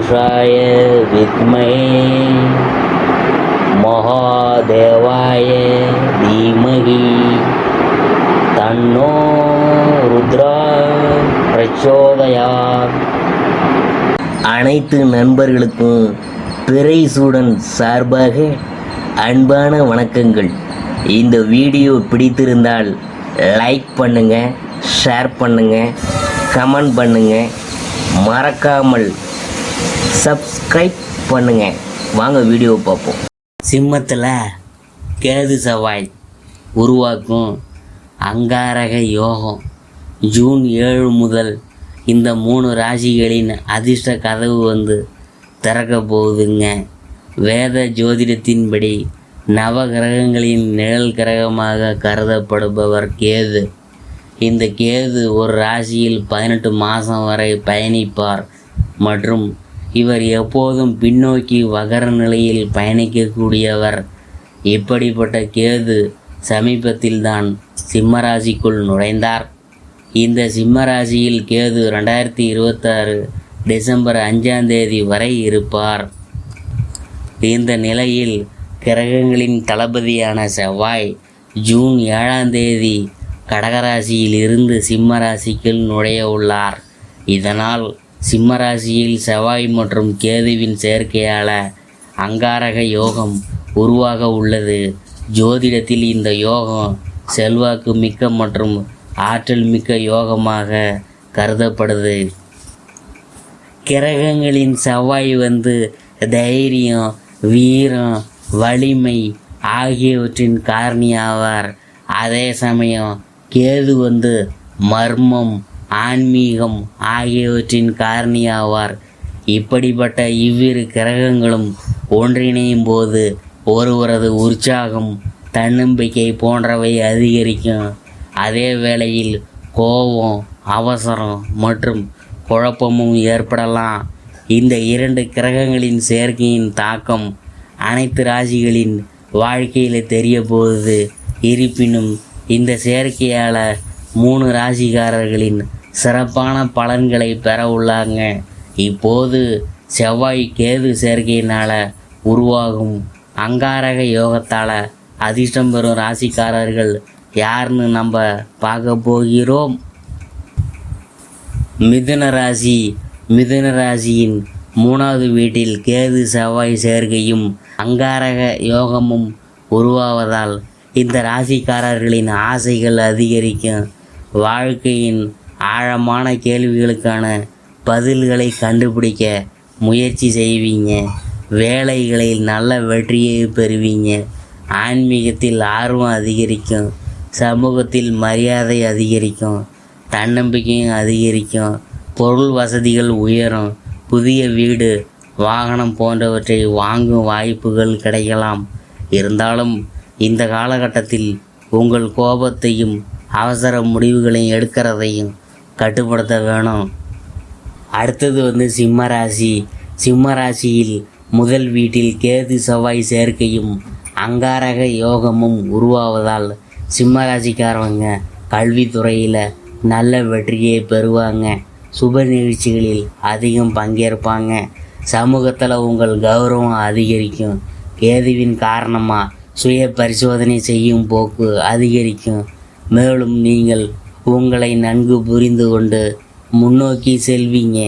पुरुषाय विद्महे महादेवाय धीमहि तन्नो रुद्रा प्रचोदयात्. அனைத்து நண்பர்களுக்கும் பிறைசூடன் சார்பாக அன்பான வணக்கங்கள். இந்த வீடியோ பிடித்திருந்தால் லைக் பண்ணுங்கள், ஷேர் பண்ணுங்கள், கமெண்ட் பண்ணுங்கள், மறக்காமல் சப்ஸ்கிரைப் பண்ணுங்கள். வாங்க வீடியோ பார்ப்போம். சிம்மத்தில் கேது செவ்வாய் உருவாக்கும் அங்காரக யோகம் ஜூன் 7 முதல் இந்த 3 ராசிகளின் அதிர்ஷ்ட கதவு திறக்க போகுதுங்க. வேத ஜோதிடத்தின்படி நவ கிரகங்களின் நிழல் கிரகமாக கருதப்படுபவர் கேது. இந்த கேது ஒரு ராசியில் 18 மாதம் வரை பயணிப்பார் மற்றும் இவர் எப்போதும் பின்னோக்கி வகர நிலையில் பயணிக்கக்கூடியவர். இப்படிப்பட்ட கேது சமீபத்தில்தான் சிம்மராசிக்குள் நுழைந்தார். இந்த சிம்மராசியில் கேது 2026 டிசம்பர் 5 வரை இருப்பார். இந்த நிலையில் கிரகங்களின் தளபதியான செவ்வாய் ஜூன் 7 கடகராசியில் இருந்து சிம்மராசிக்குள் நுழைய உள்ளார். இதனால் சிம்மராசியில் செவ்வாய் மற்றும் கேதுவின் சேர்க்கையால் அங்காரக யோகம் உருவாக உள்ளது. ஜோதிடத்தில் இந்த யோகம் செல்வாக்கு மிக்க மற்றும் ஆற்றல் மிக்க யோகமாக கருதப்படுது. கிரகங்களின் செவ்வாய் தைரியம், வீரம், வலிமை ஆகியவற்றின் காரணி ஆவார். அதே சமயம் கேது மர்மம், ஆன்மீகம் ஆகியவற்றின் காரணி ஆவார். இப்படிப்பட்ட இவ்விரு கிரகங்களும் ஒன்றிணையும் போது ஒருவரது உற்சாகம், தன்னம்பிக்கை போன்றவை அதிகரிக்கும். அதே வேளையில் கோபம், அவசரம் மற்றும் குழப்பமும் ஏற்படலாம். இந்த 2 கிரகங்களின் சேர்க்கையின் தாக்கம் அனைத்து ராசிகளின் வாழ்க்கையில் தெரிய போகுது. இருப்பினும் இந்த சேர்க்கையால் 3 ராசிக்காரர்களின் சிறப்பான பலன்களை பெற உள்ளாங்க. இப்போது செவ்வாய் கேது சேர்க்கையினால் உருவாகும் அங்காரக யோகத்தால் அதிர்ஷ்டம் பெறும் ராசிக்காரர்கள் யாருன்னு நம்ம பார்க்க போகிறோம். மிதுன ராசி. மிதுன ராசியின் 3வது வீட்டில் கேது செவ்வாய் சேர்க்கையும் அங்காரக யோகமும் உருவாவதால் இந்த ராசிக்காரர்களின் ஆசைகள் அதிகரிக்கும். வாழ்க்கையின் ஆழமான கேள்விகளுக்கான பதில்களை கண்டுபிடிக்க முயற்சி செய்வீங்க. வேலைகளில் நல்ல வெற்றியை பெறுவீங்க. ஆன்மீகத்தில் ஆர்வம் அதிகரிக்கும். சமூகத்தில் மரியாதை அதிகரிக்கும். தன்னம்பிக்கையும் அதிகரிக்கும். பொருள் வசதிகள் உயரும். புதிய வீடு, வாகனம் போன்றவற்றை வாங்கும் வாய்ப்புகள் கிடைக்கலாம். இருந்தாலும் இந்த காலகட்டத்தில் உங்கள் கோபத்தையும் அவசர முடிவுகளையும் எடுக்கிறதையும் கட்டுப்படுத்த வேணும். அடுத்தது சிம்மராசி. சிம்மராசியில் முதல் வீட்டில் கேது செவ்வாய் சேர்க்கையும் அங்காரக யோகமும் உருவாவதால் சிம்மராசிக்காரவங்க கல்வித்துறையில் நல்ல வெற்றியை பெறுவாங்க. சுப நிகழ்ச்சிகளில் அதிகம் பங்கேற்பாங்க. சமூகத்தில் உங்கள் கௌரவம் அதிகரிக்கும். கேதுவின் காரணமாக சுய பரிசோதனை செய்யும் போக்கு அதிகரிக்கும். மேலும் நீங்கள் உங்களை நன்கு புரிந்து கொண்டு முன்னோக்கி செல்வீங்க.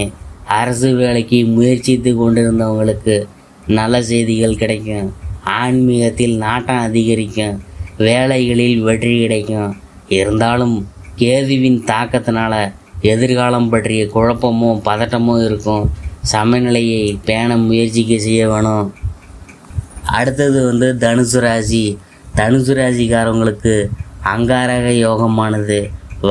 அரசு வேலைக்கு முயற்சித்து கொண்டிருந்தவங்களுக்கு நல்ல செய்திகள் கிடைக்கும். ஆன்மீகத்தில் நாட்டம் அதிகரிக்கும். வேலைகளில் வெற்றி கிடைக்கும். இருந்தாலும் கேதுவின் தாக்கத்தினால எதிர்காலம் பற்றிய குழப்பமும் பதட்டமும் இருக்கும். சமநிலையை பேண முயற்சிக்க செய்ய வேணும். அடுத்தது தனுசு ராசி. தனுசு ராசிக்காரவங்களுக்கு அங்காரக யோகமானது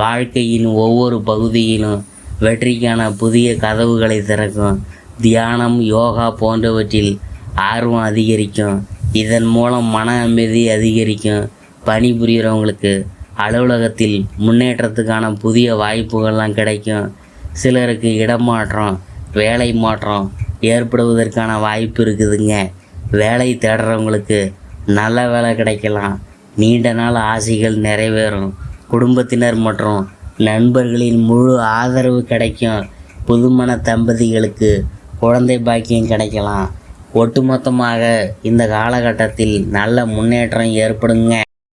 வாழ்க்கையின் ஒவ்வொரு பகுதியிலும் வெற்றிக்கான புதிய கதவுகளை திறக்கும். தியானம், யோகா போன்றவற்றில் ஆர்வம் அதிகரிக்கும். இதன் மூலம் மன அமைதி அதிகரிக்கும். பணிபுரிகிறவங்களுக்கு அலுவலகத்தில் முன்னேற்றத்துக்கான புதிய வாய்ப்புகள்லாம் கிடைக்கும். சிலருக்கு இடமாற்றம், வேலை மாற்றம் ஏற்படுவதற்கான வாய்ப்பு இருக்குதுங்க. வேலை தேடுறவங்களுக்கு நல்ல வேலை கிடைக்கலாம். நீண்ட நாள் ஆசைகள் நிறைவேறும். குடும்பத்தினர் மற்றும் நண்பர்களின் முழு ஆதரவு கிடைக்கும். புதுமண தம்பதிகளுக்கு குழந்தை பாக்கியம் கிடைக்கலாம். ஒட்டுமொத்தமாக இந்த காலகட்டத்தில் நல்ல முன்னேற்றம் ஏற்படுங்க.